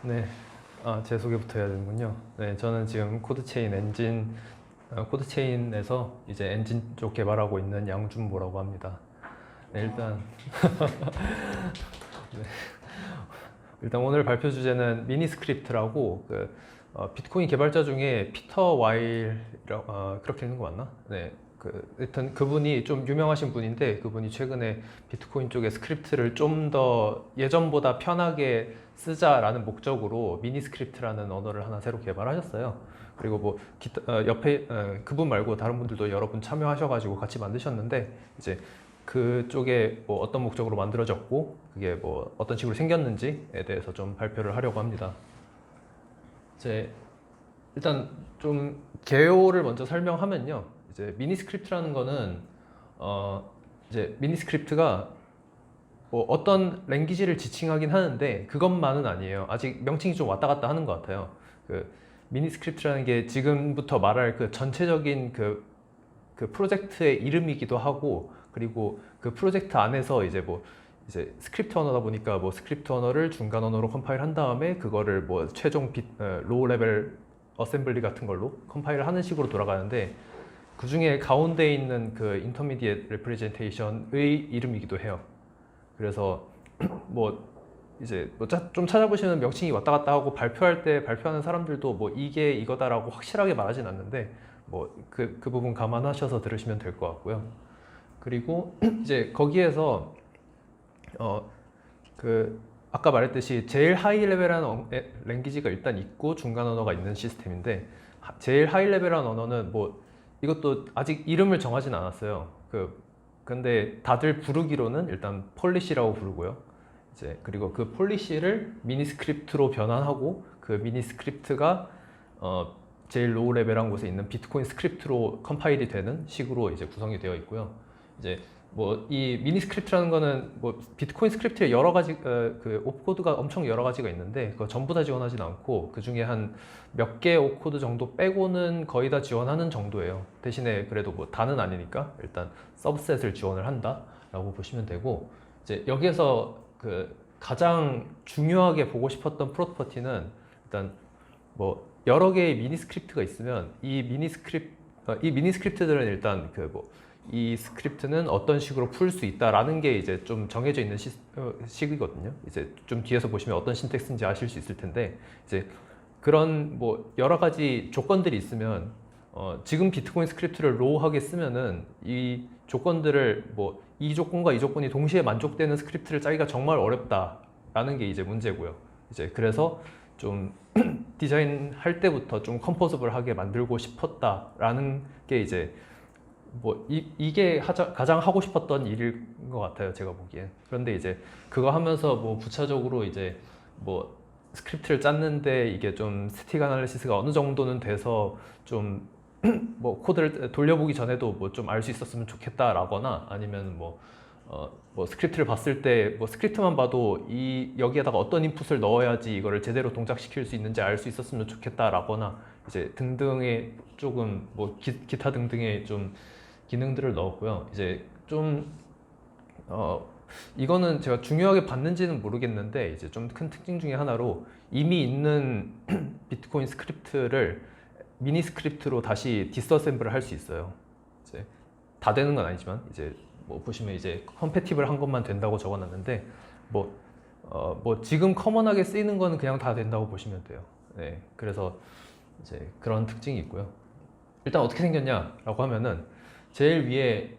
네, 제 소개부터 해야 되는군요. 네, 저는 지금 코드체인에서 이제 엔진 쪽 개발하고 있는 양준모라고 합니다. 네, 일단 오늘 발표 주제는 미니스크립트라고 비트코인 개발자 중에 피터 와일 그렇게 읽는 거 맞나? 네, 일단 그분이 좀 유명하신 분인데 그분이 최근에 비트코인 쪽에 스크립트를 좀 더 예전보다 편하게 쓰자라는 목적으로 미니스크립트라는 언어를 하나 새로 개발하셨어요. 그리고 뭐 옆에 그분 말고 다른 분들도 여러 분 참여하셔가지고 같이 만드셨는데 이제 그쪽에 뭐 어떤 목적으로 만들어졌고 그게 뭐 어떤 식으로 생겼는지에 대해서 좀 발표를 하려고 합니다. 이제 일단 좀 개요를 먼저 설명하면요. 이제 미니스크립트라는 거는 이제 미니스크립트가 뭐 어떤 랭귀지를 지칭하긴 하는데 그것만은 아니에요. 아직 명칭이 좀 왔다 갔다 하는 것 같아요. 그 미니스크립트라는 게 지금부터 말할 그 전체적인 그 프로젝트의 이름이기도 하고 그리고 그 프로젝트 안에서 이제 스크립트 언어다 보니까 뭐 스크립트 언어를 중간 언어로 컴파일 한 다음에 그거를 뭐 최종 로우 레벨 어셈블리 같은 걸로 컴파일을 하는 식으로 돌아가는데 그 중에 가운데 있는 그 인터미디엇 레프레젠테이션의 이름이기도 해요. 그래서 뭐 이제 뭐 좀 찾아보시면 명칭이 왔다 갔다 하고 발표할 때 발표하는 사람들도 뭐 이게 이거다라고 확실하게 말하진 않는데 뭐 그 부분 감안하셔서 들으시면 될 것 같고요. 그리고 이제 거기에서 그 아까 말했듯이 제일 하이 레벨한 랭귀지가 일단 있고 중간 언어가 있는 시스템인데 제일 하이 레벨한 언어는 뭐 이것도 아직 이름을 정하진 않았어요. 근데 다들 부르기로는 일단 폴리시라고 부르고요. 이제 그리고 그 폴리시를 미니스크립트로 변환하고 그 미니스크립트가 제일 로우 레벨한 곳에 있는 비트코인 스크립트로 컴파일이 되는 식으로 이제 구성이 되어 있고요. 이제 뭐 이 미니스크립트라는 거는 뭐 비트코인 스크립트에 여러 가지 그 옵코드가 엄청 여러 가지가 있는데 그거 전부 다 지원하진 않고 그 중에 한 몇 개 옵코드 정도 빼고는 거의 다 지원하는 정도예요. 대신에 그래도 뭐 다는 아니니까 일단 서브셋을 지원을 한다라고 보시면 되고 이제 여기에서 그 가장 중요하게 보고 싶었던 프로퍼티는 일단 뭐 여러 개의 미니스크립트가 있으면 이 미니스크립트들은 일단 이 스크립트는 어떤 식으로 풀 수 있다라는 게 이제 좀 정해져 있는 식이거든요. 이제 좀 뒤에서 보시면 어떤 신텍스인지 아실 수 있을 텐데 이제 그런 뭐 여러 가지 조건들이 있으면 지금 비트코인 스크립트를 로우하게 쓰면은 이 조건들을 뭐 이 조건과 이 조건이 동시에 만족되는 스크립트를 짜기가 정말 어렵다라는 게 이제 문제고요. 이제 그래서 좀 디자인할 때부터 좀 컴포저블하게 만들고 싶었다라는 게 이제 뭐 이게 가장 하고 싶었던 일인 것 같아요, 제가 보기엔. 그런데 이제 그거 하면서 뭐 부차적으로 이제 뭐 스크립트를 짰는데 이게 좀 스틱 아날리시스가 어느 정도는 돼서 좀 뭐 코드를 돌려보기 전에도 뭐 좀 알 수 있었으면 좋겠다라거나 아니면 뭐 스크립트를 봤을 때 뭐 스크립트만 봐도 여기에다가 어떤 인풋을 넣어야지 이거를 제대로 동작시킬 수 있는지 알 수 있었으면 좋겠다라거나 이제 등등의 조금 뭐 기타 등등의 좀 기능들을 넣었고요. 이제 좀 이거는 제가 중요하게 봤는지는 모르겠는데 이제 좀 큰 특징 중에 하나로 이미 있는 비트코인 스크립트를 미니 스크립트로 다시 디스어셈블을 할 수 있어요. 이제 다 되는 건 아니지만 이제 뭐 보시면 이제 컴패티블 한 것만 된다고 적어놨는데 뭐 지금 커먼하게 쓰이는 거는 그냥 다 된다고 보시면 돼요. 네, 그래서 이제 그런 특징이 있고요. 일단 어떻게 생겼냐라고 하면은 제일 위에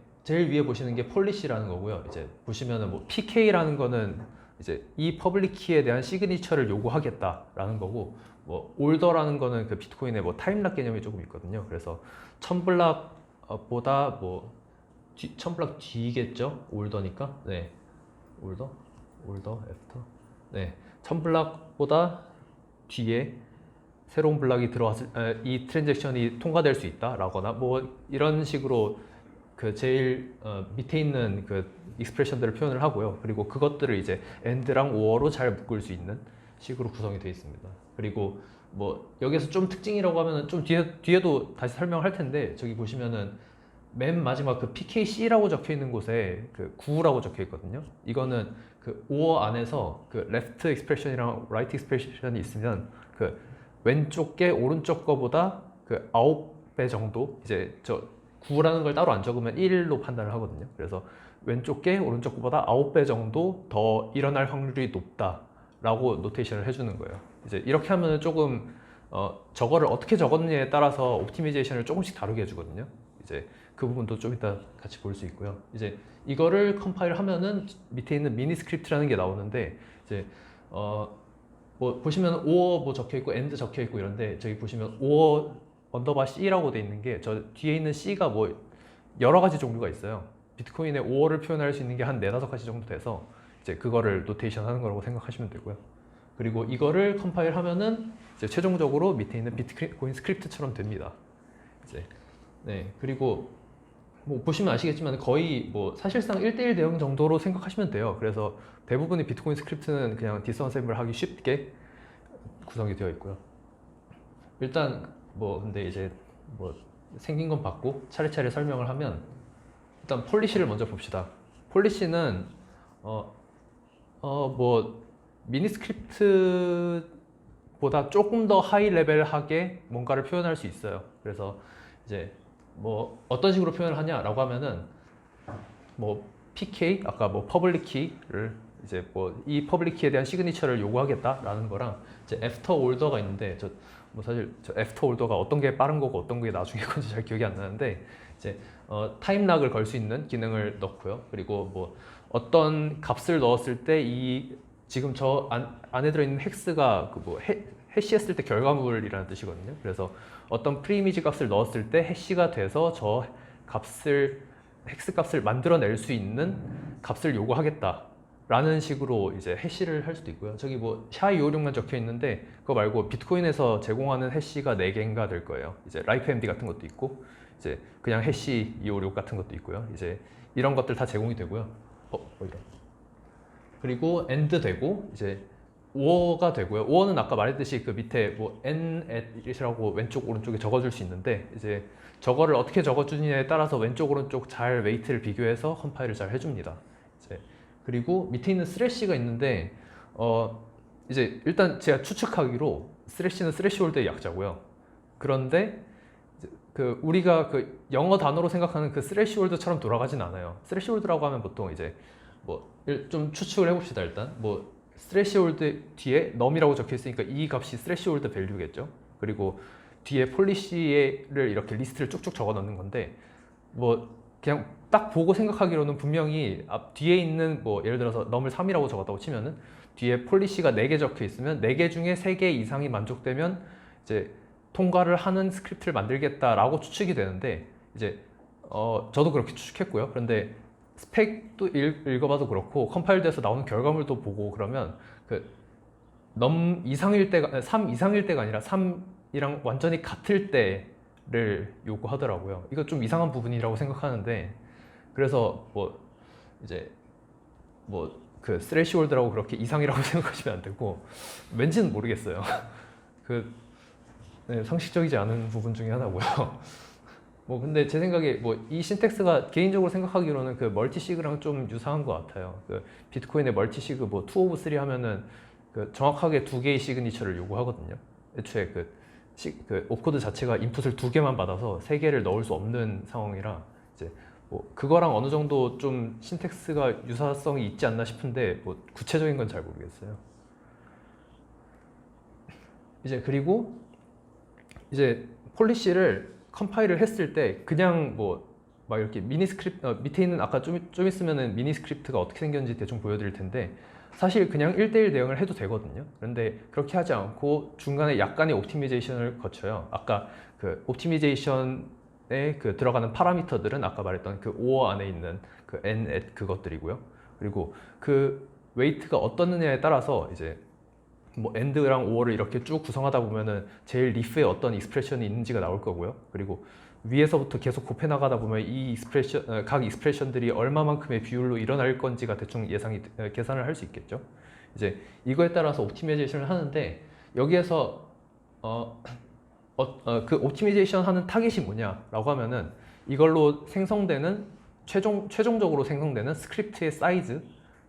보시는 게 폴리시라는 거고요. 이제 보시면은 뭐 PK라는 거는 이제 이 퍼블릭 키에 대한 시그니처를 요구하겠다라는 거고 뭐 올더라는 거는 그 비트코인의 뭐 타임락 개념이 조금 있거든요. 그래서 1000블락보다 뭐 1000블락 뒤겠죠? 올더니까. 네. 올더? 애프터? 네. 1000블락보다 뒤에 새로운 블락이 들어왔을 이 트랜잭션이 통과될 수 있다라거나 뭐 이런 식으로 그 제일 밑에 있는 그 익스프레션들을 표현을 하고요. 그리고 그것들을 이제 AND랑 OR로 잘 묶을 수 있는 식으로 구성이 되어 있습니다. 그리고 뭐 여기서 좀 특징이라고 하면은 좀 뒤에도 다시 설명할 텐데 저기 보시면은 맨 마지막 그 PKC라고 적혀 있는 곳에 그 9라고 적혀 있거든요. 이거는 그 OR 안에서 그 left expression이랑 right expression이 있으면 그 왼쪽 게 오른쪽 거보다 그 9배 정도, 이제 저 9라는 걸 따로 안 적으면 1로 판단을 하거든요. 그래서 왼쪽 게 오른쪽 거보다 9배 정도 더 일어날 확률이 높다라고 노테이션을 해주는 거예요. 이제 이렇게 하면은 조금 저거를 어떻게 적었느냐에 따라서 옵티미제이션을 조금씩 다르게 해주거든요. 이제 그 부분도 좀 이따 같이 볼 수 있고요. 이제 이거를 컴파일 하면은 밑에 있는 미니 스크립트라는 게 나오는데, 이제 뭐 보시면 or 뭐 적혀 있고 and 적혀 있고 이런데, 저기 보시면 or 언더바 C라고 돼 있는 게 저 뒤에 있는 C가 뭐 여러 가지 종류가 있어요. 비트코인에 or를 표현할 수 있는 게 한 4-5가지 정도 돼서 이제 그거를 노테이션 하는 거라고 생각하시면 되고요. 그리고 이거를 컴파일 하면은 이제 최종적으로 밑에 있는 비트코인 스크립트처럼 됩니다. 이제 네, 그리고 뭐 보시면 아시겠지만 거의 뭐 사실상 1대1 대응 정도로 생각하시면 돼요. 그래서 대부분의 비트코인 스크립트는 그냥 디스어셈블 하기 쉽게 구성이 되어 있고요. 일단 뭐 근데 이제 뭐 생긴 건 봤고 차례차례 설명을 하면, 일단 폴리시를 먼저 봅시다. 폴리시는 뭐 미니 스크립트보다 조금 더 하이 레벨하게 뭔가를 표현할 수 있어요. 그래서 이제 뭐 어떤 식으로 표현을 하냐라고 하면은, 뭐 PK, 아까 뭐 퍼블릭 키를 이제 뭐 이 퍼블릭 키에 대한 시그니처를 요구하겠다라는 거랑, 이제 애프터 올더가 있는데, 뭐 사실 저 애프터 올더가 어떤 게 빠른 거고 어떤 게 나중에 건지 잘 기억이 안 나는데, 이제 타임락을 걸 수 있는 기능을 넣고요. 그리고 뭐 어떤 값을 넣었을 때 이 지금 저 안에 들어있는 헥스가 그 뭐 해시했을 때 결과물이라는 뜻이거든요. 그래서 어떤 프리이미지 값을 넣었을 때 해시가 돼서 저 값을, 헥스 값을 만들어낼 수 있는 값을 요구하겠다 라는 식으로 이제 해시를 할 수도 있고요. 저기 뭐 SHA-256만 적혀 있는데, 그거 말고 비트코인에서 제공하는 해시가 4개인가 될 거예요. 이제 라이프MD 같은 것도 있고, 이제 그냥 해시 256 같은 것도 있고요. 이제 이런 것들 다 제공이 되고요. 이런. 그리고 AND 되고, 이제 OR가 되고요. OR는 아까 말했듯이 그 밑에 뭐 NAT이라고 왼쪽 오른쪽에 적어줄 수 있는데, 이제 저거를 어떻게 적어주느냐에 따라서 왼쪽 오른쪽 잘 웨이트를 비교해서 컴파일을 잘 해줍니다. 이제 그리고 밑에 있는 스래시가 있는데, 이제 일단 제가 추측하기로 스래시는 스래시홀드의 약자고요. 그런데 그 우리가 그 영어 단어로 생각하는 그 스래시홀드처럼 돌아가진 않아요. 스래시홀드라고 하면 보통 이제 뭐 좀 추측을 해봅시다. 일단 뭐 스래시홀드 뒤에 num이라고 적혀 있으니까 이 값이 스래시홀드 밸류겠죠. 그리고 뒤에 폴리시를 이렇게 리스트를 쭉쭉 적어 넣는 건데, 뭐 그냥 딱 보고 생각하기로는 분명히 앞 뒤에 있는 뭐 예를 들어서 num을 3이라고 적었다고 치면은 뒤에 폴리시가 4개 적혀 있으면 4개 중에 3개 이상이 만족되면 이제 통과를 하는 스크립트를 만들겠다라고 추측이 되는데, 이제 저도 그렇게 추측했고요. 그런데 스펙도 읽어봐도 그렇고 컴파일돼서 나오는 결과물도 보고 그러면 그 넘 이상일 때가 3 이상일 때가 아니라 3이랑 완전히 같을 때를 요구하더라고요. 이거 좀 이상한 부분이라고 생각하는데, 그래서 뭐 이제 뭐 그 스레시홀드라고 그렇게 이상이라고 생각하시면 안 되고, 왠지는 모르겠어요. 그 네, 상식적이지 않은 부분 중에 하나고요. 뭐 근데 제 생각에 뭐 이 신텍스가 개인적으로 생각하기로는 그 멀티시그랑 좀 유사한 것 같아요. 그 비트코인의 멀티시그 뭐 2 오브 3 하면은 그 정확하게 2개의 시그니처를 요구하거든요. 애초에 그 옵코드 자체가 인풋을 2개만 받아서 3개를 넣을 수 없는 상황이라, 이제 뭐 그거랑 어느 정도 좀 신텍스가 유사성이 있지 않나 싶은데, 뭐 구체적인 건 잘 모르겠어요. 이제 그리고 이제 폴리시를 컴파일을 했을 때 그냥 뭐 막 이렇게 미니 스크립트 밑에 있는, 아까 좀 있으면은 미니 스크립트가 어떻게 생겼는지 대충 보여드릴 텐데, 사실 그냥 1대1 대응을 해도 되거든요. 그런데 그렇게 하지 않고 중간에 약간의 옵티미제이션을 거쳐요. 아까 그 옵티미제이션에 그 들어가는 파라미터들은 아까 말했던 그 OR 안에 있는 그 N, at 그것들이고요. 그리고 그 웨이트가 어떻느냐에 따라서 이제 뭐 AND랑 OR을 이렇게 쭉 구성하다 보면은 제일 리프에 어떤 익스프레션이 있는지가 나올 거고요. 그리고 위에서부터 계속 곱해 나가다 보면 이 익스프레션, 각 익스프레션들이 얼마만큼의 비율로 일어날 건지가 대충 계산을 할 수 있겠죠. 이제 이거에 따라서 옵티마이제이션을 하는데, 여기에서 그 옵티마이제이션 하는 타겟이 뭐냐라고 하면은, 이걸로 생성되는 최종적으로 생성되는 스크립트의 사이즈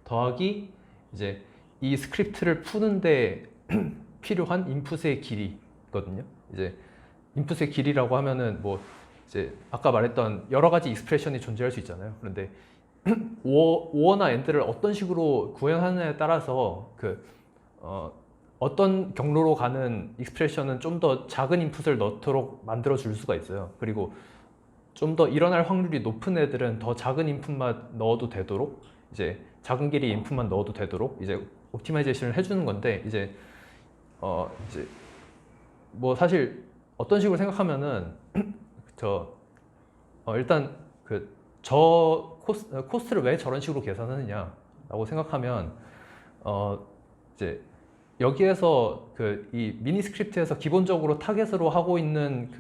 더하기 이제 이 스크립트를 푸는데 필요한 인풋의 길이거든요. 이제 인풋의 길이라고 하면은 뭐 이제 아까 말했던 여러 가지 익스프레션이 존재할 수 있잖아요. 그런데 오어나 엔드를 어떤 식으로 구현하느냐에 따라서 어떤 경로로 가는 익스프레션은 좀 더 작은 인풋을 넣도록 만들어 줄 수가 있어요. 그리고 좀 더 일어날 확률이 높은 애들은 더 작은 인풋만 넣어도 되도록 이제 작은 길이 인풋만 넣어도 되도록 이제 옵티마이제이션을 해주는 건데 이제 뭐 사실 어떤 식으로 생각하면은 일단 코스트를 왜 저런 식으로 계산하느냐라고 생각하면 이제 여기에서 이 미니 스크립트에서 기본적으로 타겟으로 하고 있는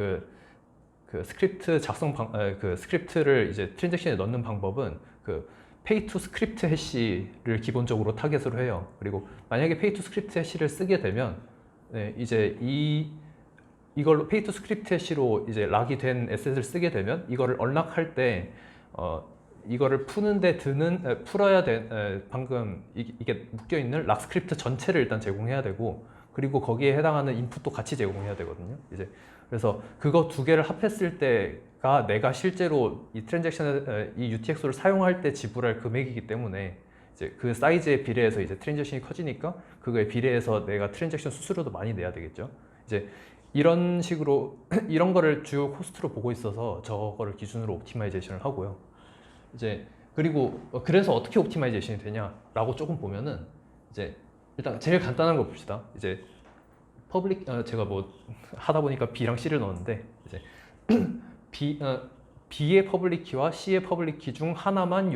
스크립트 스크립트를 이제 트랜잭션에 넣는 방법은 pay to 스크립트 해시를 기본적으로 타겟으로 해요. 그리고 만약에 pay to 스크립트 해시를 쓰게 되면 이제 이걸로 pay to 스크립트 해시로 이제 락이 된 에셋을 쓰게 되면 이거를 언락할 때 이거를 푸는데 풀어야 방금 이게 묶여 있는 락 스크립트 전체를 일단 제공해야 되고 그리고 거기에 해당하는 인풋도 같이 제공해야 되거든요. 이제 그래서 그거 두 개를 합했을 때가 내가 실제로 이 트랜잭션을 이 UTXO를 사용할 때 지불할 금액이기 때문에 이제 그 사이즈에 비례해서 이제 트랜잭션이 커지니까 그거에 비례해서 내가 트랜잭션 수수료도 많이 내야 되겠죠. 이제 이런 식으로 이런 거를 주요 코스트로 보고 있어서 저거를 기준으로 옵티마이제이션을 하고요. 이제 그리고 그래서 어떻게 옵티마이제이션이 되냐라고 조금 보면은 이제 일단 제일 간단한 거 봅시다. 이제 제가 뭐 하다 보니까 B랑 C를 넣었는데 이제 B의 퍼블릭 키와 C의 퍼블릭 키 중 하나만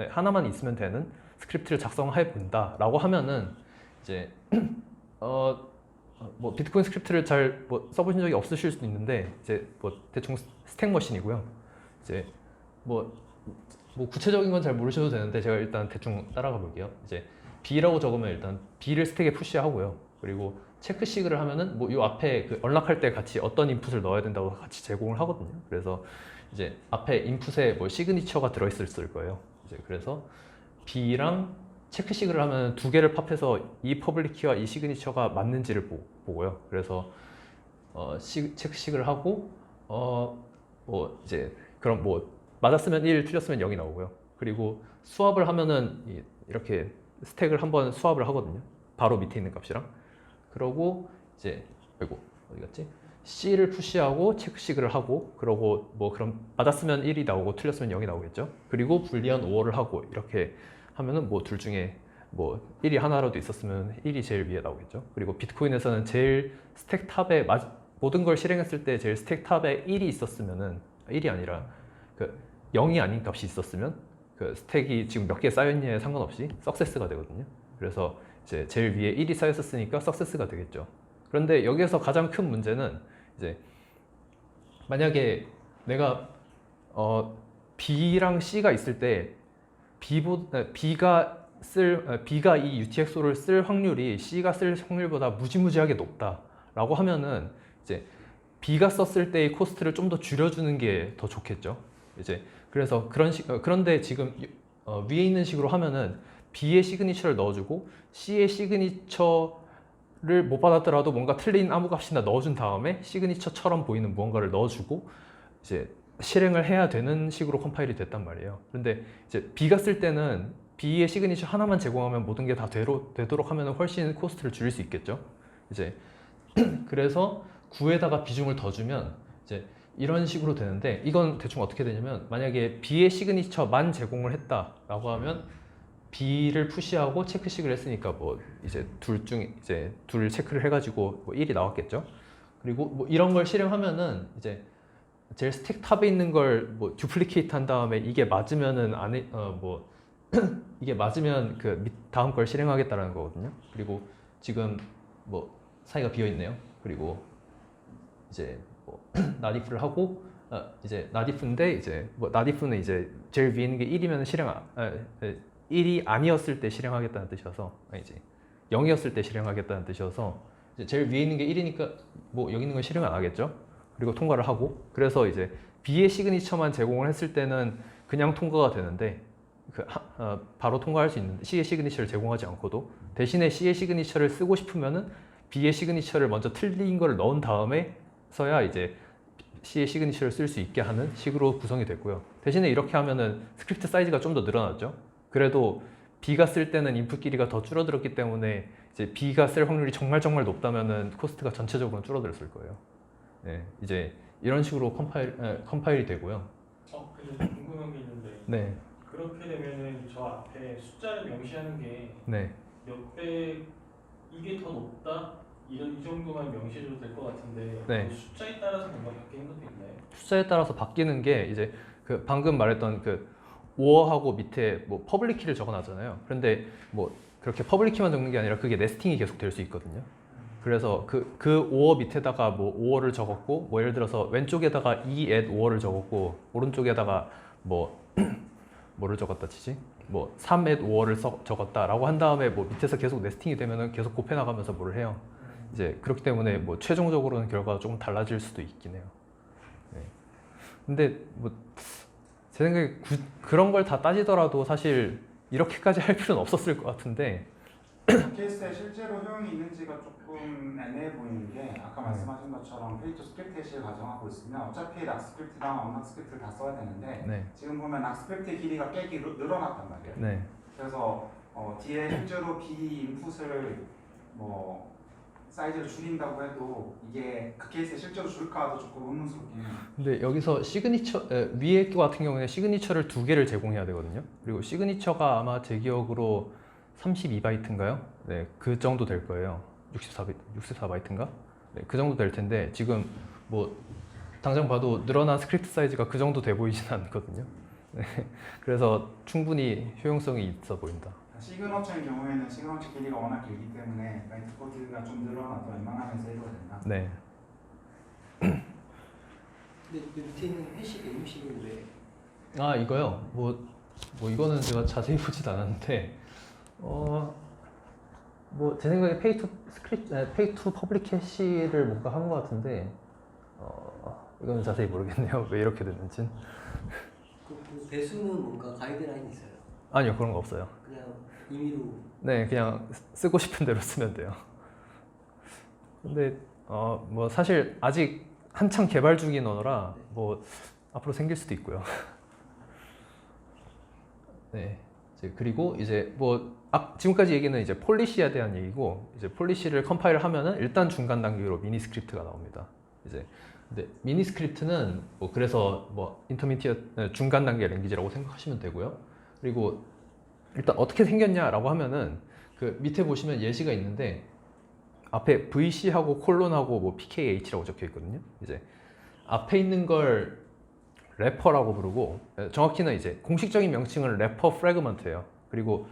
하나만 있으면 되는 스크립트를 작성해 본다라고 하면은 이제 뭐 비트코인 스크립트를 잘 뭐 써보신 적이 없으실 수도 있는데 이제 뭐 대충 스택 머신이고요. 이제 뭐 구체적인 건 잘 모르셔도 되는데 제가 일단 대충 따라가 볼게요. 이제 B라고 적으면 일단 B를 스택에 푸시하고요. 그리고 체크 시그를 하면은 뭐 요 앞에 언락할 때 같이 어떤 인풋을 넣어야 된다고 같이 제공을 하거든요. 그래서 이제 앞에 인풋에 뭐 시그니처가 들어있을 거예요. 이제 그래서 B랑 체크 시그를 하면 두 개를 팝해서 이 퍼블릭 키와 이 시그니처가 맞는지를 보고요. 그래서 체크 시그를 하고 뭐 이제 그럼 뭐 맞았으면 1, 틀렸으면 0이 나오고요. 그리고 수합을 하면은 이렇게 스택을 한번 수합을 하거든요. 바로 밑에 있는 값이랑. 그러고 이제 어디 갔지? C를 푸시하고 체크 시그를 하고 그러고 뭐 그럼 맞았으면 1이 나오고 틀렸으면 0이 나오겠죠. 그리고 불리한 OR을 하고 이렇게 하면은 뭐 둘 중에 뭐 1이 하나라도 있었으면 1이 제일 위에 나오겠죠. 그리고 비트코인에서는 제일 스택 탑에 모든 걸 실행했을 때 제일 스택 탑에 1이 있었으면은 1이 아니라 0이 아닌 값이 있었으면 스택이 지금 몇 개 쌓였냐에 상관없이 석세스가 되거든요. 그래서 이제 제일 위에 1이 쌓였었으니까 석세스가 되겠죠. 그런데 여기에서 가장 큰 문제는 이제 만약에 내가 B랑 C가 있을 때 B가 이 UTXO를 쓸 확률이 C가 쓸 확률보다 무지무지하게 높다라고 하면은 이제 B가 썼을 때의 코스트를 좀 더 줄여주는 게 더 좋겠죠. 이제 그래서 그런데 지금 위에 있는 식으로 하면은 B의 시그니처를 넣어주고 C의 시그니처를 못 받았더라도 뭔가 틀린 아무 값이나 넣어준 다음에 시그니처처럼 보이는 무언가를 넣어주고 이제 실행을 해야 되는 식으로 컴파일이 됐단 말이에요. 그런데 이제 B가 쓸 때는 B의 시그니처 하나만 제공하면 모든 게 다 되도록 하면 훨씬 코스트를 줄일 수 있겠죠. 이제 그래서 9에다가 비중을 더 주면 이제 이런 식으로 되는데 이건 대충 어떻게 되냐면 만약에 B의 시그니처만 제공을 했다라고 하면 B를 푸시하고 체크식을 했으니까 뭐 이제 둘 체크를 해가지고 뭐 1이 나왔겠죠. 그리고 뭐 이런 걸 실행하면은 이제 제일 스택 탑에 있는 걸 뭐 듀플리케이트 한 다음에 이게 맞으면은 이게 맞으면 다음 걸 실행하겠다라는 거거든요. 그리고 지금 뭐 사이가 비어 있네요. 그리고 이제 뭐 나디프를 하고 이제 나디프인데 이제 뭐 나디프는 이제 제일 위에 있는 게 1이면 1이 아니었을 때 실행하겠다는 뜻이어서 아니지 0이었을 때 실행하겠다는 뜻이어서 이제 제일 위에 있는 게 1이니까 뭐 여기 있는 건 실행 안 하겠죠. 그리고 통과를 하고 그래서 이제 B의 시그니처만 제공을 했을 때는 그냥 통과가 되는데 바로 통과할 수 있는데 C의 시그니처를 제공하지 않고도 대신에 C의 시그니처를 쓰고 싶으면은 B의 시그니처를 먼저 틀린 걸 넣은 다음에서야 이제 C의 시그니처를 쓸 수 있게 하는 식으로 구성이 됐고요. 대신에 이렇게 하면은 스크립트 사이즈가 좀 더 늘어났죠. 그래도 B가 쓸 때는 인풋 길이가 더 줄어들었기 때문에 이제 B가 쓸 확률이 정말 높다면은 코스트가 전체적으로 줄어들었을 거예요. 네, 이제 이런 식으로 컴파일이 되고요. 근데 좀 궁금한 게 있는데 네, 그렇게 되면은 저 앞에 숫자를 명시하는 게 네, 몇배 이게 더 높다 이 정도만 명시해줘도 될 것 같은데 네. 그 숫자에 따라서 뭔가 바뀌는 것도 있나요? 숫자에 따라서 바뀌는 게 이제 그 방금 말했던 그 오어하고 밑에 뭐 퍼블릭 키를 적어놨잖아요. 그런데 뭐 그렇게 퍼블릭 키만 적는 게 아니라 그게 네스팅이 계속 될 수 있거든요. 그래서 그 오어 밑에다가 뭐 오어를 적었고 뭐 예를 들어서 왼쪽에다가 e at 오어를 적었고 오른쪽에다가 뭐 뭐를 적었다 치지? 뭐 3 at 오어를 적었다라고 한 다음에 뭐 밑에서 계속 네스팅이 되면은 계속 곱해 나가면서 뭐를 해요. 이제 그렇기 때문에 뭐 최종적으로는 결과가 조금 달라질 수도 있긴 해요. 네. 근데 뭐 제 생각에 그런 걸 다 따지더라도 사실 이렇게까지 할 필요는 없었을 것 같은데. 케이스에 실제로 효용이 있는지가 조금 애매해 보이는 게 아까 말씀하신 것처럼 페이토 스크립트 해시를 가정하고 있으면 어차피 락 스크립트랑 언락 스크립트를 다 써야 되는데 네. 지금 보면 락 스크립트의 길이가 꽤 늘어났단 말이에요. 네. 그래서 뒤에 실제로 B 인풋을 뭐 사이즈를 줄인다고 해도 이게 그 케이스에 실제로 줄까도 조금 의문스럽긴 해요. 근데 여기서 시그니처 위에 거 같은 경우에 시그니처를 2개를 제공해야 되거든요. 그리고 시그니처가 아마 제 기억으로 32바이트인가요? 네, 그 정도 될 거예요. 64바이트인가? 네, 그 정도 될 텐데 지금 뭐 당장 봐도 늘어난 스크립트 사이즈가 그 정도 돼 보이진 않거든요. 네, 그래서 충분히 효용성이 있어 보인다. 시그너처의 경우에는 시그너처 길이가 워낙 길기 때문에 바이트 코드가 좀 늘어나도 웬만하면서 해도 된다. 네. 근데 밑에 있는 해시가 임시는 왜? 아 이거요. 뭐 이거는 제가 자세히 보진 않았는데 뭐 제 생각에 페이투 퍼블릭 해시를 뭔가 한 것 같은데 이건 자세히 모르겠네요. 왜 이렇게 됐는지. 그 배수는 뭔가 가이드라인이 있어요? 아니요 그런 거 없어요. 그냥 임의로. 네 그냥 쓰고 싶은 대로 쓰면 돼요. 근데 뭐 사실 아직 한창 개발 중인 언어라 뭐 앞으로 생길 수도 있고요. 네. 그리고 이제 뭐 지금까지 얘기는 이제 폴리시에 대한 얘기고 이제 폴리시를 컴파일을 하면은 일단 중간 단계로 미니 스크립트가 나옵니다. 이제 근데 미니 스크립트는 뭐 그래서 뭐 인터미디엇 중간 단계 랭귀지라고 생각하시면 되고요. 그리고 일단 어떻게 생겼냐라고 하면은 그 밑에 보시면 예시가 있는데 앞에 VC하고 콜론하고 뭐 PKH라고 적혀 있거든요. 이제 앞에 있는 걸 래퍼라고 부르고 정확히는 이제 공식적인 명칭은 래퍼 프래그먼트예요. 그리고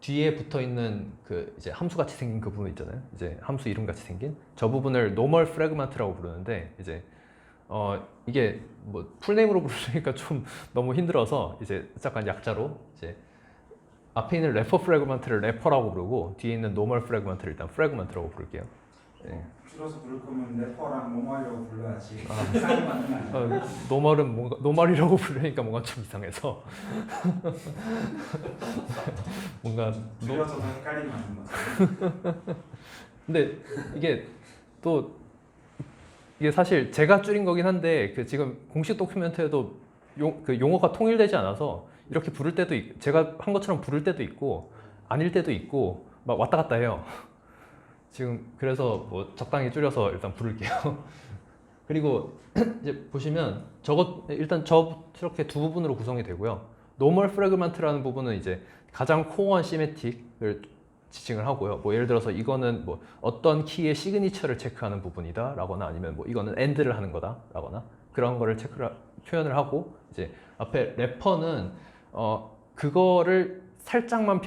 뒤에 붙어 있는 그 이제 함수 같이 생긴 그 부분 있잖아요. 이제 함수 이름 같이 생긴 저 부분을 노멀 프래그먼트라고 부르는데 이제 이게 뭐 풀네임으로 부르니까 좀 너무 힘들어서 이제 잠깐 약자로 이제 앞에 있는 래퍼 프래그먼트를 래퍼라고 부르고 뒤에 있는 노멀 프래그먼트를 일단 프래그먼트라고 부를게요. 네. 줄여서 부를 거면 래퍼랑 노멀이라고 불러야지. 이상하게 만들면 안 돼. 노멀은 뭔가 노멀이라고 부르니까 뭔가 좀 이상해서 뭔가 줄여서 더 헷갈리게 만든 거죠. 근데 이게 또 이게 사실 제가 줄인 거긴 한데 그 지금 공식 도큐멘트에도 그 용어가 통일되지 않아서 이렇게 부를 때도 제가 한 것처럼 부를 때도 있고 아닐 때도 있고 막 왔다 갔다 해요. 지금 그래서 뭐 적당히 줄여서 일단 부를게요. 그리고 이제 보시면 일단 저렇게 두 부분으로 구성이 되고요. 노멀 프래그먼트라는 부분은 이제 가장 코어한 시메틱을 지칭을 하고요. 뭐 예를 들어서 이거는 뭐 어떤 키의 시그니처를 체크하는 부분이다 라거나 아니면 뭐 이거는 AND를 하는 거다 라거나 그런 거를 표현을 하고 이제 앞에 래퍼는 그거를 살짝만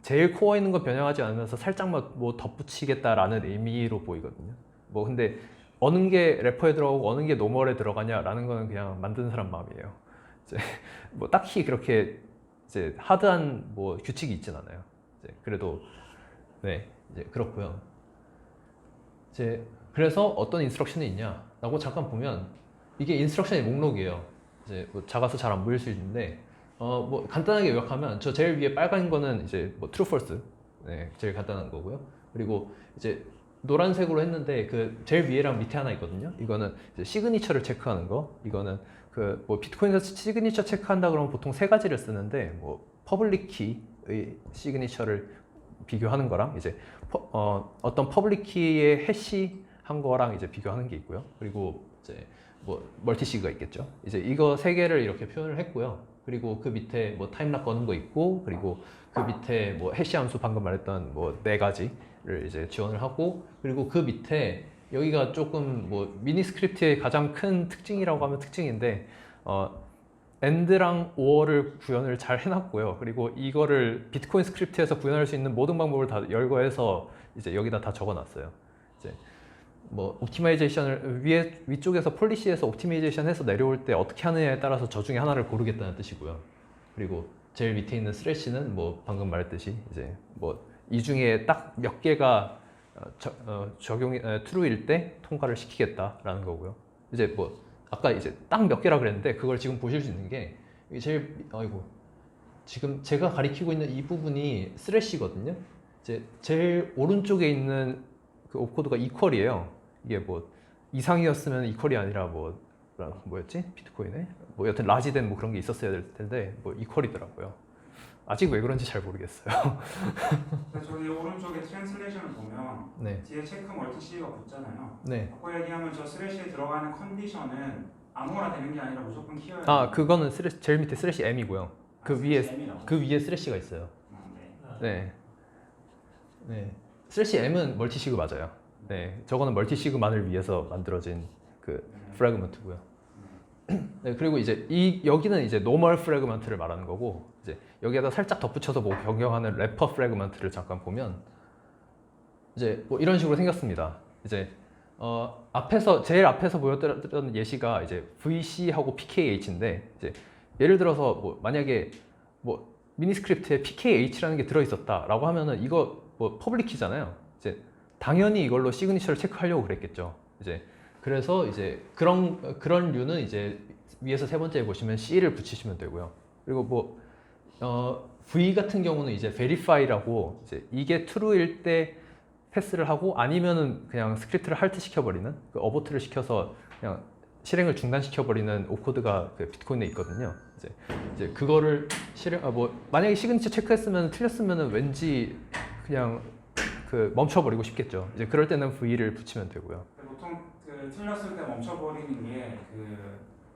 제일 코어에 있는 거 변형하지 않으면서 살짝만 뭐 덧붙이겠다라는 의미로 보이거든요. 뭐 근데 어느 게 래퍼에 들어가고 어느 게 노멀에 들어가냐라는 거는 그냥 만드는 사람 마음이에요. 이제 뭐 딱히 그렇게 이제 하드한 뭐 규칙이 있진 않아요. 이제 그래도 네 이제 그렇고요. 이제 그래서 어떤 인스트럭션이 있냐라고 잠깐 보면 이게 인스트럭션의 목록이에요. 이제 뭐 작아서 잘 안 보일 수 있는데 뭐 간단하게 요약하면 저 제일 위에 빨간 거는 이제 뭐 true false, 네, 제일 간단한 거고요. 그리고 이제 노란색으로 했는데 그 제일 위에랑 밑에 하나 있거든요. 이거는 이제 시그니처를 체크하는 거. 이거는 그 뭐 비트코인에서 시그니처 체크한다 그러면 보통 세 가지를 쓰는데 뭐 퍼블릭 키의 시그니처를 비교하는 거랑 이제 어떤 퍼블릭 키의 해시 한 거랑 이제 비교하는 게 있고요. 그리고 이제 뭐 멀티시그가 있겠죠. 이제 이거 세 개를 이렇게 표현을 했고요. 그리고 그 밑에 뭐 타임락 거는 거 있고, 그리고 그 밑에 뭐 해시 함수 방금 말했던 뭐 네 가지를 이제 지원을 하고, 그리고 그 밑에 여기가 조금 뭐 미니 스크립트의 가장 큰 특징이라고 하면 특징인데 AND랑 OR을 구현을 잘 해놨고요. 그리고 이거를 비트코인 스크립트에서 구현할 수 있는 모든 방법을 다 열거해서 이제 여기다 다 적어놨어요. 이제 뭐 옵티마이제이션을 위쪽에서 폴리시에서 옵티마이제이션 해서 내려올 때 어떻게 하느냐에 따라서 저 중에 하나를 고르겠다는 뜻이고요. 그리고 제일 밑에 있는 스래시는 뭐 방금 말했듯이 이제 뭐 이 중에 딱 몇 개가 적용이 true일 때 통과를 시키겠다라는 거고요. 이제 뭐 아까 이제 딱 몇 개라 그랬는데 그걸 지금 보실 수 있는 게 이게 제일 지금 제가 가리키고 있는 이 부분이 스래시거든요. 이제 제일 오른쪽에 있는 그 옵코드가 이퀄이에요. 이게 뭐 이상이었으면 이퀄이 아니라 뭐였지? 비트코인에 뭐 여튼 라지된 뭐 그런 게 있었어야 될 텐데 뭐 이퀄이더라고요. 아직 왜 그런지 잘 모르겠어요. 저기 오른쪽에 트랜슬레이션을 보면 네. 뒤에 체크 멀티C가 붙잖아요. 네. 바꿔 얘기하면 저 스래시에 들어가는 컨디션은 아무거나 되는 게 아니라 무조건 키워야 돼요. 아 그거는 제일 밑에 스래시 M이고요. 그 위에 M이 나오죠. 그 위에 스래시가 있어요. 네. 네. 스래시 M은 멀티시그 맞아요. 네. 저거는 멀티시그만을 위해서 만들어진 그 프래그먼트고요. 네, 그리고 이제 여기는 이제 노멀 프래그먼트를 말하는 거고, 이제 여기에다 살짝 덧붙여서 뭐 변경하는 래퍼 프래그먼트를 잠깐 보면 이제 뭐 이런 식으로 생겼습니다. 이제 제일 앞에서 보였던 예시가 이제 VC하고 PKH인데, 이제 예를 들어서 뭐 만약에 뭐 미니스크립트에 PKH라는 게 들어 있었다라고 하면은 이거 뭐 퍼블릭 키잖아요. 이제 당연히 이걸로 시그니처를 체크하려고 그랬겠죠. 이제 그래서 이제 그런 류는 이제 위에서 세 번째에 보시면 C를 붙이시면 되고요. 그리고 뭐 V 같은 경우는 이제 verify라고 이제 이게 true일 때 패스를 하고 아니면은 그냥 스크립트를 hal트 시켜버리는 그 어보트를 시켜서 그냥 실행을 중단시켜버리는 오코드가 그 비트코인에 있거든요. 이제 그거를 만약에 시그니처 체크했으면 틀렸으면은 왠지 그냥 그 멈춰버리고 싶겠죠. 이제 그럴 때는 V를 붙이면 되고요. 보통 그 틀렸을 때 멈춰버리는 게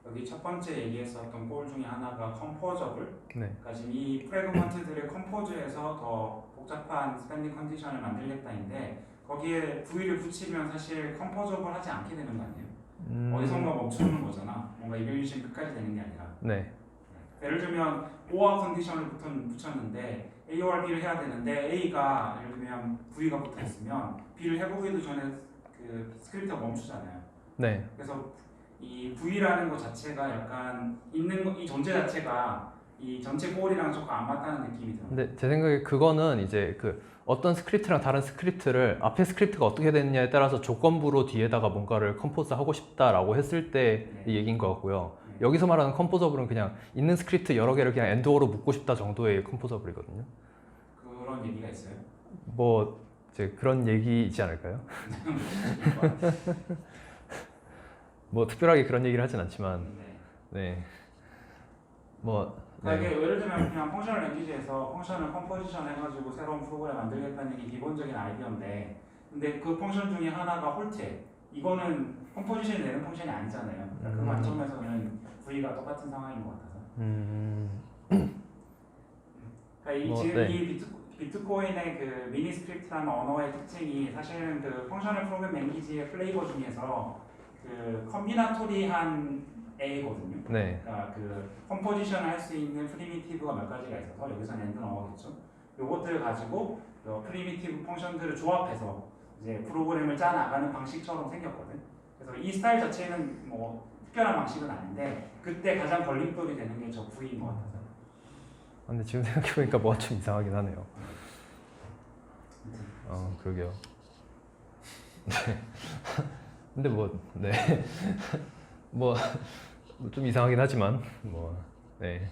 여기 첫 번째 얘기했었던 골 중에 하나가 컴포저블. 네. 그러니까 지금 이 프래그먼트들을 컴포즈해서 더 복잡한 스탠딩 컨디션을 만들겠다인데 거기에 V를 붙이면 사실 컴포저블 하지 않게 되는 거 아니에요? 어디선가 멈추는 거잖아. 뭔가 이벨루션 끝까지 되는 게 아니라. 네. 예를 들면 OR 컨디션을 붙였는데 A or B를 해야 되는데 A가 예를 들면 V가 붙어 있으면 B를 해보기도 전에 그 스크립트가 멈추잖아요. 네. 그래서 이 V라는 것 자체가 약간 이 존재 자체가 이 전체 골이랑 조금 안 맞다는 느낌이 들어요. 근데 제 생각에 그거는 이제 그 어떤 스크립트랑 다른 스크립트를 앞에 스크립트가 어떻게 됐느냐에 따라서 조건부로 뒤에다가 뭔가를 컴포즈 하고 싶다라고 했을 때 이 얘기인 것 같고요. 여기서 말하는 컴포저블은 그냥 있는 스크립트 여러 개를 그냥 엔드어로 묶고 싶다 정도의 컴포저블이거든요. 그런 얘기가 있어요? 뭐 이제 그런 얘기이지 않을까요? 뭐 특별하게 그런 얘기를 하진 않지만, 네. 뭐 그러니까 이게 예를 들면 그냥 펑셔널 랭귀지에서 펑션을 컴포지션 해가지고 새로운 프로그램 만들겠다는 게 기본적인 아이디어인데, 근데 그 펑션 중에 하나가 홀트에 이거는 컴포지션이 되는 펑션이 아니잖아요. 그러니까 그 관점에서는 V가 똑같은 상황인 것 같아서. 그러니까 지금 이 비트코인의 그 미니 스크립트라는 언어의 특징이 사실은 그 펑셔널 프로그램 랭귀지의 플레이버 중에서 그 컴비나토리한 A거든요. 네. 그러니까 그 컴포지션을 할 수 있는 프리미티브가 몇 가지가 있어서 여기서는 엔드 넘어가겠죠. 요것들을 가지고 프리미티브 펑션들을 조합해서 이제 프로그램을 짜 나가는 방식처럼 생겼거든. 그래서 이 스타일 자체는 뭐 특별한 방식은 아닌데 그때 가장 걸림돌이 되는 게 저 V인 것 같아서. 근데 지금 생각해보니까 뭐가 좀 이상하긴 하네요. 그러게요. 네. 근데 뭐, 네. 뭐 좀 이상하긴 하지만 네.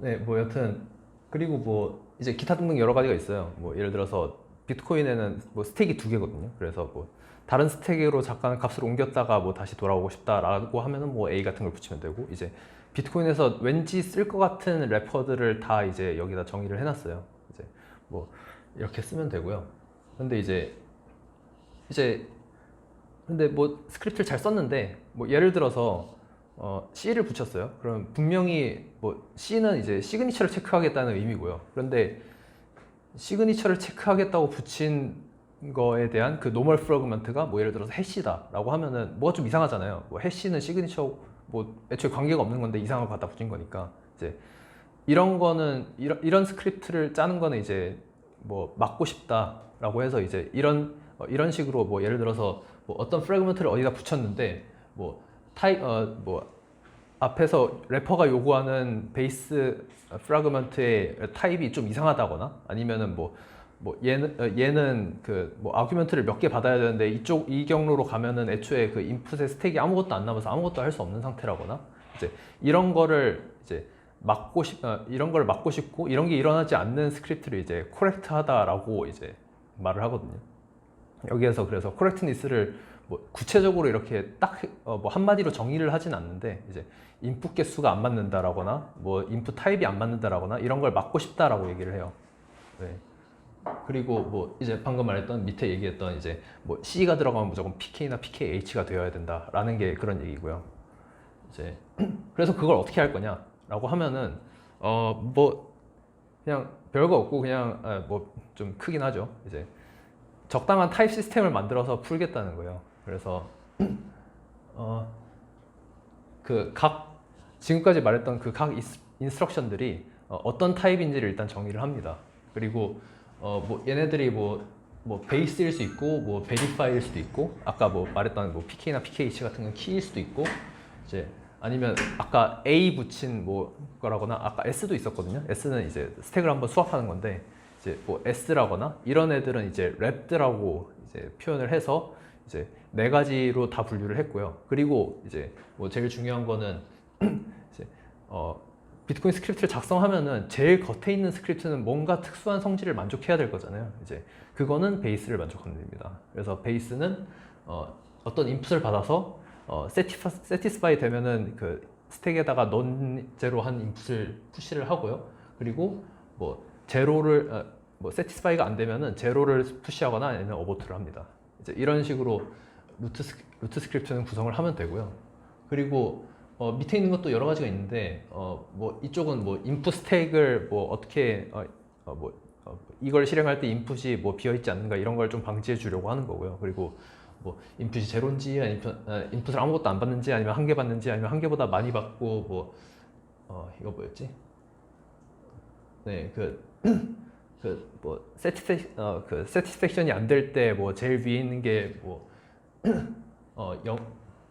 네, 뭐 여튼 그리고 뭐 이제 기타 등등 여러 가지가 있어요. 뭐 예를 들어서 비트코인에는 뭐 스택이 두 개거든요. 그래서 뭐 다른 스택으로 잠깐 값을 옮겼다가 뭐 다시 돌아오고 싶다라고 하면은 뭐 A 같은 걸 붙이면 되고, 이제 비트코인에서 왠지 쓸 것 같은 래퍼들을 다 이제 여기다 정의를 해놨어요. 이제 뭐 이렇게 쓰면 되고요. 근데 이제 근데 뭐 스크립트를 잘 썼는데 뭐 예를 들어서 C를 붙였어요. 그럼 분명히 뭐 C는 이제 시그니처를 체크하겠다는 의미고요. 그런데 시그니처를 체크하겠다고 붙인 거에 대한 그 노멀 프래그먼트가 뭐 예를 들어서 해시다라고 하면은 뭐가 좀 이상하잖아요. 뭐 해시는 시그니처 뭐 애초에 관계가 없는 건데 이상한 거 갖다 붙인 거니까, 이제 이런 거는 이런 스크립트를 짜는 거는 이제 뭐 막고 싶다라고 해서 이제 이런 식으로 뭐 예를 들어서 뭐 어떤 프래그먼트를 어디다 붙였는데 뭐 뭐 앞에서 래퍼가 요구하는 베이스 프래그먼트의 타입이 좀 이상하다거나, 아니면은 뭐 얘는 그 뭐 아규먼트를 몇 개 받아야 되는데 이 경로로 가면은 애초에 그 인풋의 스택이 아무것도 안 남아서 아무것도 할 수 없는 상태라거나, 이제 이런 거를 이제 이런 걸 막고 싶고 이런 게 일어나지 않는 스크립트를 이제 코렉트하다라고 이제 말을 하거든요. 여기에서 그래서 코렉트니스를 뭐 구체적으로 이렇게 딱 뭐 한마디로 정의를 하진 않는데, 이제 인풋 개수가 안 맞는다라거나 뭐 인풋 타입이 안 맞는다라거나 이런 걸 막고 싶다라고 얘기를 해요. 네. 그리고 뭐 이제 방금 말했던 밑에 얘기했던 이제 뭐 C가 들어가면 무조건 PK나 PKH가 되어야 된다라는 게 그런 얘기고요. 이제 그래서 그걸 어떻게 할 거냐라고 하면은 뭐 그냥 별거 없고 그냥 뭐 좀 크긴 하죠. 이제 적당한 타입 시스템을 만들어서 풀겠다는 거예요. 그래서 그 지금까지 말했던 그 각 인스트럭션들이 어떤 타입인지를 일단 정의를 합니다. 그리고 뭐 얘네들이 뭐 베이스일 수 있고 뭐 베리파이일 수도 있고, 아까 뭐 말했던 뭐 PK나 PKH 같은 건 키일 수도 있고, 이제 아니면 아까 A 붙인 뭐 거라거나, 아까 S도 있었거든요. S는 이제 스택을 한번 수합하는 건데, 이제 뭐 S라거나 이런 애들은 이제 랩드라고 이제 표현을 해서 이제 네 가지로 다 분류를 했고요. 그리고 이제 뭐 제일 중요한 거는 이제 비트코인 스크립트를 작성하면은 제일 겉에 있는 스크립트는 뭔가 특수한 성질을 만족해야 될 거잖아요. 이제 그거는 베이스를 만족하면 됩니다. 그래서 베이스는 어떤 인풋을 받아서 satisfy 되면은 그 스택에다가 non-zero한 인풋을 푸시를 하고요. 그리고 뭐 제로를 뭐 satisfy가 안 되면은 제로를 푸시하거나 아니면 어보트를 합니다. 이제 이런 식으로 루트 스크립트는 구성을 하면 되고요. 그리고 밑에 있는 것도 여러 가지가 있는데 뭐 이쪽은 뭐 인풋 스택을 뭐 어떻게 이걸 실행할 때 인풋이 뭐 비어 있지 않는가 이런 걸 좀 방지해 주려고 하는 거고요. 그리고 뭐 인풋이 제로인지 아니면 인풋을 아무것도 안 받는지, 아니면 한 개 받는지, 아니면 한 개보다 많이 받고 뭐 이거 뭐였지? 네, 뭐 satisfaction이 안 될 때 뭐 제일 위에 있는 게 뭐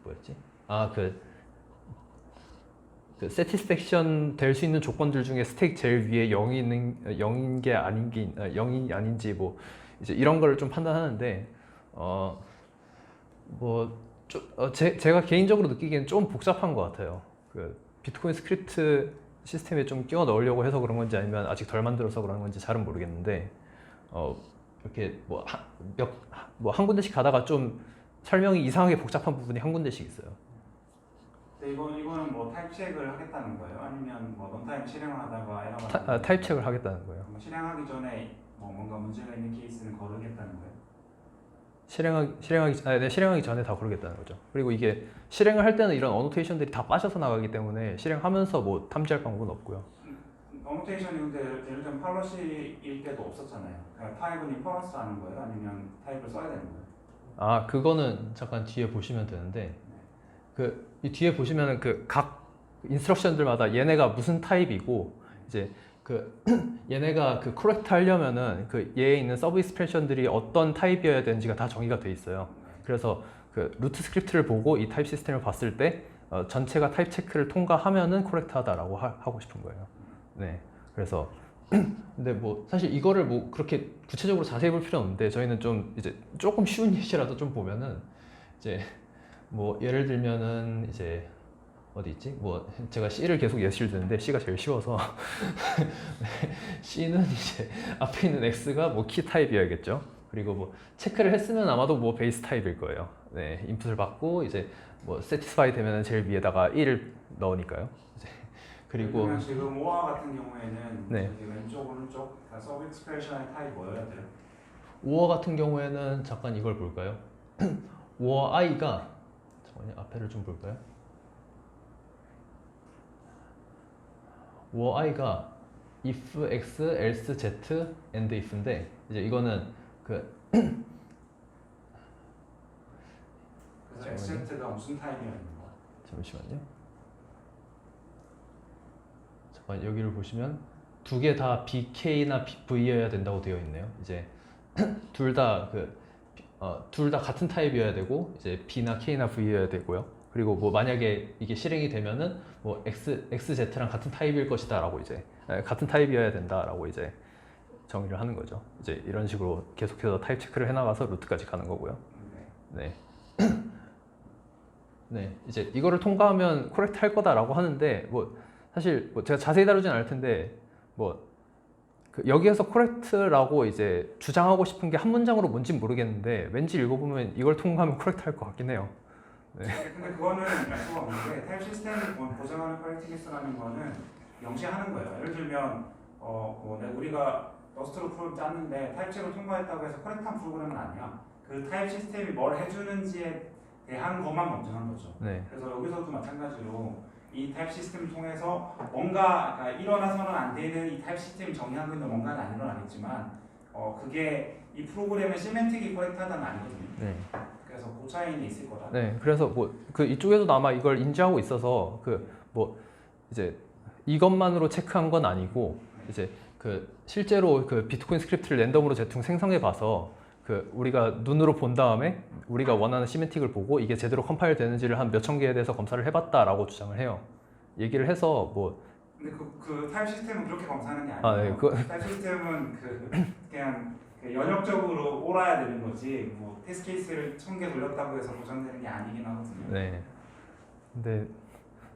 뭐였지? 그 satisfaction 될 수 있는 조건들 중에 스택 제일 위에 0인 게 아닌 게 0이 아닌지 뭐 이제 이런 거를 좀 판단하는데 제가 개인적으로 느끼기엔 좀 복잡한 것 같아요. 그 비트코인 스크립트 시스템에 좀 끼워 넣으려고 해서 그런 건지 아니면 아직 덜 만들어서 그런 건지 잘은 모르겠는데 이렇게 뭐 한 군데씩 가다가 좀 설명이 이상하게 복잡한 부분이 한 군데씩 있어요. 네, 이거는 뭐 타입 체크를 하겠다는 거예요? 아니면 뭐 넌타입 실행하다가 에러가 타입 체크를 하겠다는 거예요. 실행하기 전에 뭐 뭔가 문제가 있는 케이스는 거르겠다는 거예요? 실행하기 전에 다 고르겠다는 거죠. 그리고 이게 실행을 할 때는 이런 어노테이션들이 다 빠져서 나가기 때문에 실행하면서 뭐 탐지할 방법은 없고요. 어노테이션이 근데 예를 들면 팔러시일 때도 없었잖아요. 그러니까 타입은 인퍼런스 하는 거예요? 아니면 타입을 써야 되는 거예요? 그거는 잠깐 뒤에 보시면 되는데, 이 뒤에 보시면은 그 각 인스트럭션들마다 얘네가 무슨 타입이고, 이제 얘네가 코렉트 하려면은 얘에 있는 서브 익스프레션들이 어떤 타입이어야 되는지가 다 정의가 돼 있어요. 그래서 루트 스크립트를 보고 이 타입 시스템을 봤을 때 전체가 타입 체크를 통과하면은 코렉트 하다라고 하고 싶은 거예요. 네. 그래서 근데 뭐 사실 이거를 뭐 그렇게 구체적으로 자세히 볼 필요는 없는데, 저희는 좀 이제 조금 쉬운 예시라도 좀 보면은 이제 뭐 예를 들면은 이제 어디 있지? 뭐 제가 C를 계속 예시를 드는데 C가 제일 쉬워서 C는 이제 앞에 있는 X가 뭐 키 타입이어야겠죠. 그리고 뭐 체크를 했으면 아마도 뭐 베이스 타입일 거예요. 네, 인풋을 받고 이제 뭐 satisfy 되면은 제일 위에다가 1을 넣으니까요. 이제 그리고 그러면 지금 오화 같은 경우에는 네. 저기 왼쪽 오른쪽 다 서브 익스프레션의 타입 뭐여야 돼요? 5어 같은 경우에는 잠깐 이걸 볼까요? 5어 i가 잠깐만요. 앞에를 좀 볼까요? 5어 i가 if x else z and if인데 이제 이거는 그 그래서 XZ가 무슨 타입이어야 되는 거야? 잠시만요. 잠깐 여기를 보시면 두 개 다 BK나 V여야 된다고 되어 있네요. 이제 둘 다 둘 다 같은 타입이어야 되고 이제 B나 K나 V여야 되고요. 그리고 뭐 만약에 이게 실행이 되면은 뭐 XZ랑 같은 타입일 것이다라고 이제 같은 타입이어야 된다라고 이제 정의를 하는 거죠. 이제 이런 식으로 계속해서 타입 체크를 해나가서 루트까지 가는 거고요. 네. 네. 네, 이제 이거를 통과하면 코렉트 할 거다라고 하는데 뭐 사실 뭐 제가 자세히 다루진 않을 텐데 뭐 그 여기에서 코렉트라고 이제 주장하고 싶은 게 한 문장으로 뭔진 모르겠는데 왠지 읽어보면 이걸 통과하면 코렉트 할 것 같긴 해요. 근데 그거는 알 수가 없는 게 타입 시스템을 보장하는 커렉티니스라는 거는 명시하는 거예요. 예를 들면 우리가 러스트로 프로그램 짰는데 타입 체크를 통과했다고 해서 커렉트한 프로그램은 아니야. 그 타입 시스템이 뭘 해주는지에 대한 것만 검증한 거죠. 네, 그래서 여기서도 마찬가지로 이 타입 시스템을 통해서 뭔가 그러니까 일어나서는 안 되는 이 타입 시스템이 정의하고 있는 뭔가는 안 일어나겠지만 그게 이 프로그램의 시멘틱이 커렉트하다는 아니거든요. 네, 그래서 그 차이는 있을 거다. 네. 그래서 뭐 그 이쪽에서도 아마 이걸 인지하고 있어서 그 뭐 이제 이것만으로 체크한 건 아니고 이제 그 실제로 그 비트코인 스크립트를 랜덤으로 대충 생성해 봐서 그 우리가 눈으로 본 다음에 우리가 원하는 시멘틱을 보고 이게 제대로 컴파일 되는지를 한 몇천 개에 대해서 검사를 해봤다라고 주장을 해요. 얘기를 해서 뭐 근데 그 타입 시스템은 그렇게 검사하는 게 아니에요. 네, 그 타입 시스템은 그냥 연역적으로 옳아야 되는 거지 뭐 테스트 케이스를 1000개 돌렸다고 해서 보장되는 게 아니긴 하거든요. 네. 근데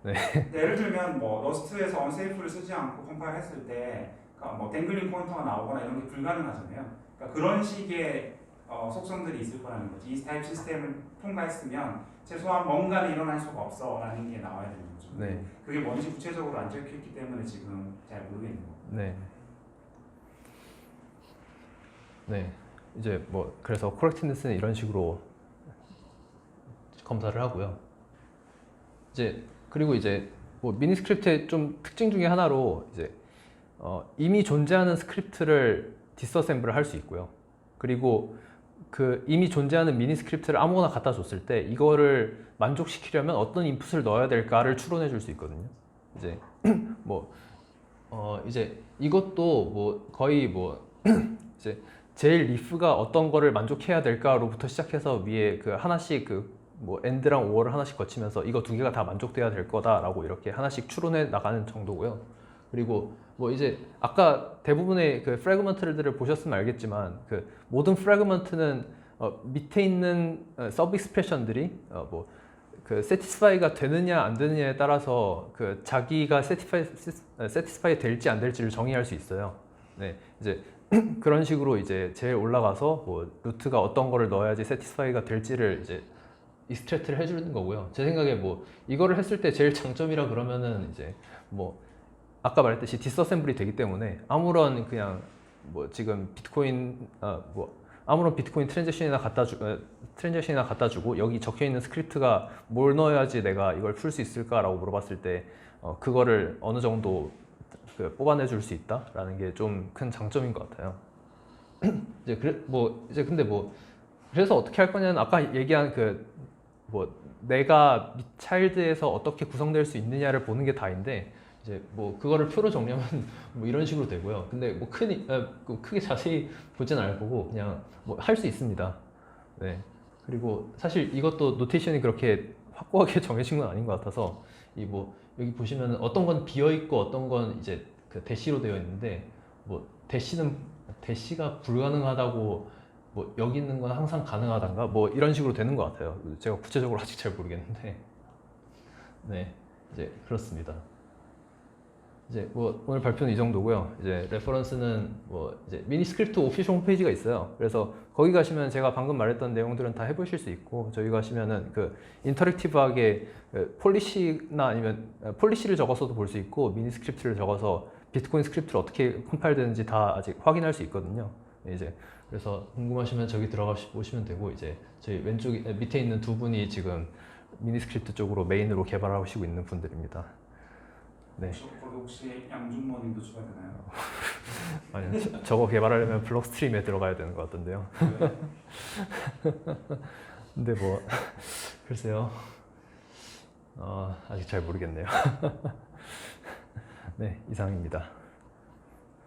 근데 예를 들면 뭐 러스트에서 언세이프를 쓰지 않고 컴파일 했을 때 그러니까 뭐 댕글링 포인터가 나오거나 이런 게 불가능하잖아요. 그러니까 그런 식의 속성들이 있을 거라는 거지. 이 타입 시스템을 통과했으면 최소한 뭔가는 일어날 수가 없어라는 게 나와야 되는 거죠. 네. 그게 뭔지 구체적으로 안 적혀있기 때문에 지금 잘 모르겠는 거고. 네. 네. 이제 뭐 그래서 코렉트니스는 이런 식으로 검사를 하고요. 이제 그리고 이제 뭐 미니 스크립트의 좀 특징 중에 하나로 이제 이미 존재하는 스크립트를 디스어셈블을 할 수 있고요. 그리고 그 이미 존재하는 미니 스크립트를 아무거나 갖다 줬을 때 이거를 만족시키려면 어떤 인풋을 넣어야 될까를 추론해 줄 수 있거든요. 이제 뭐 이제 이것도 뭐 거의 뭐 이제 제일 리프가 어떤 거를 만족해야 될까로부터 시작해서 위에 그 하나씩 그 뭐 엔드랑 오어를 하나씩 거치면서 이거 두 개가 다 만족돼야 될 거다라고 이렇게 하나씩 추론해 나가는 정도고요. 그리고 뭐 이제 아까 대부분의 그 프래그먼트들을 보셨으면 알겠지만 그 모든 프래그먼트는 밑에 있는 서브 익스프레션들이 뭐 그 satisfy가 되느냐 안 되느냐에 따라서 그 자기가 satisfy 될지 안 될지를 정의할 수 있어요. 네, 이제 그런 식으로 이제 제일 올라가서 뭐 루트가 어떤 거를 넣어야지 satisfy가 될지를 이제 익스트랙트를 해주는 거고요. 제 생각에 뭐 이거를 했을 때 제일 장점이라 그러면은 이제 뭐 아까 말했듯이 디스어셈블이 되기 때문에 아무런 그냥 뭐 지금 비트코인 뭐 아무런 비트코인 트랜잭션이나 갖다 주고 여기 적혀 있는 스크립트가 뭘 넣어야지 내가 이걸 풀 수 있을까라고 물어봤을 때 그거를 어느 정도 그 뽑아내 줄 수 있다라는 게 좀 큰 장점인 것 같아요. 이제 근데 뭐 그래서 어떻게 할 거냐는 아까 얘기한 그 뭐 내가 차일드에서 어떻게 구성될 수 있느냐를 보는 게 다인데 이제 뭐 그거를 표로 정리하면 뭐 이런 식으로 되고요. 근데 뭐 크게 자세히 보진 않을 거고 그냥 뭐 할 수 있습니다. 네. 그리고 사실 이것도 노테이션이 그렇게 확고하게 정해진 건 아닌 것 같아서 이 뭐 여기 보시면 어떤 건 비어 있고 어떤 건 이제 그 대시로 되어 있는데 뭐 대시가 불가능하다고 뭐 여기 있는 건 항상 가능하단가 뭐 이런 식으로 되는 것 같아요. 제가 구체적으로 아직 잘 모르겠는데 네 이제 그렇습니다. 이제 뭐 오늘 발표는 이 정도고요. 이제 레퍼런스는 뭐 이제 미니스크립트 오피셜 홈페이지가 있어요. 그래서 거기 가시면 제가 방금 말했던 내용들은 다 해보실 수 있고 저희 가시면은 그 인터랙티브하게 폴리시나 아니면 폴리시를 적어서도 볼 수 있고 미니스크립트를 적어서 비트코인 스크립트를 어떻게 컴파일 되는지 다 아직 확인할 수 있거든요. 이제 그래서 궁금하시면 저기 들어가 보시면 되고 이제 저희 왼쪽에 밑에 있는 두 분이 지금 미니스크립트 쪽으로 메인으로 개발하시고 있는 분들입니다. 네. 거기 혹시 양준모님도 추가되나요? 아니요, 저거 개발하려면 블록 스트림에 들어가야 되는 것 같던데요. 근데 뭐 글쎄요, 아직 잘 모르겠네요. 네, 이상입니다.